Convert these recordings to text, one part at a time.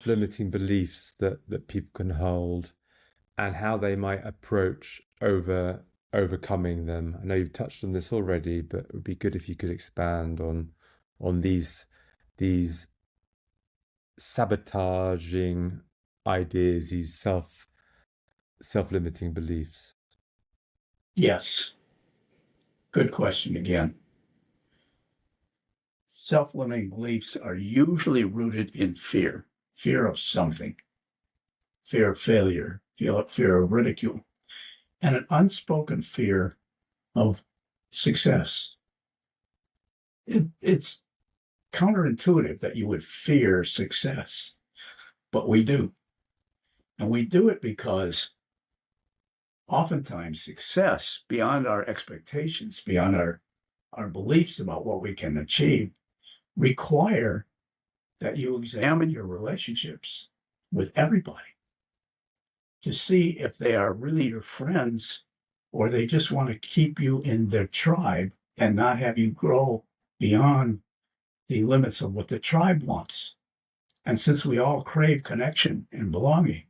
self-limiting beliefs that people can hold and how they might approach overcoming them. I know you've touched on this already, but it would be good if you could expand on these sabotaging ideas, these self-limiting beliefs. Yes. Good question again. Self-limiting beliefs are usually rooted in fear of something, fear of failure, fear of ridicule, and an unspoken fear of success. It's counterintuitive that you would fear success, but we do. And we do it because oftentimes success beyond our expectations, beyond our beliefs about what we can achieve, require that you examine your relationships with everybody to see if they are really your friends or they just want to keep you in their tribe and not have you grow beyond the limits of what the tribe wants. And since we all crave connection and belonging,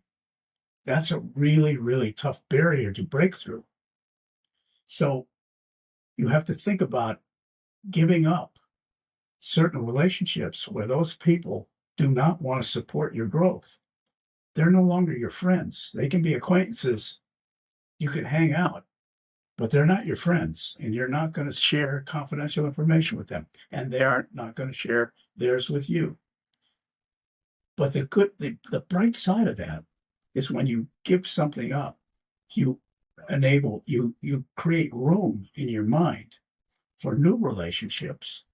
that's a really, really tough barrier to break through. So you have to think about giving up certain relationships where those people do not want to support your growth. They're no longer your friends. They can be acquaintances. You can hang out, but they're not your friends, and you're not going to share confidential information with them, and they are not going to share theirs with you. But the bright side of that is when you give something up, you create room in your mind for new relationships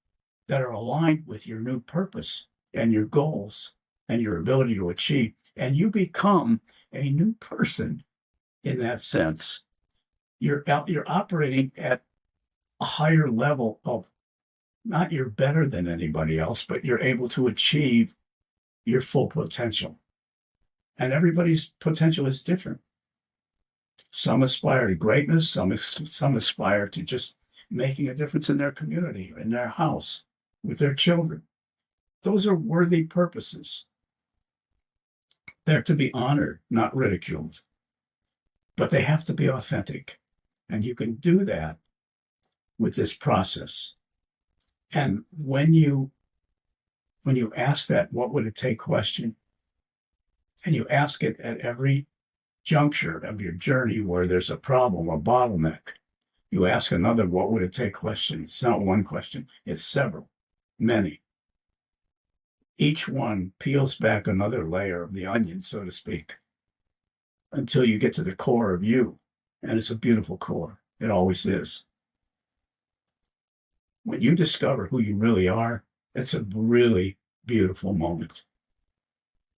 that are aligned with your new purpose and your goals and your ability to achieve. And you become a new person in that sense. You're operating at a higher level of not you're better than anybody else, but you're able to achieve your full potential. And everybody's potential is different. Some aspire to greatness, some aspire to just making a difference in their community, in their house, with their children. Those are worthy purposes. They're to be honored, not ridiculed. But they have to be authentic. And you can do that with this process. And when you ask that what would it take question, and you ask it at every juncture of your journey where there's a problem, a bottleneck, you ask another what would it take question. It's not one question, it's several, many. Each one peels back another layer of the onion, so to speak, until you get to the core of you. And it's a beautiful core. It always is. When you discover who you really are, it's a really beautiful moment.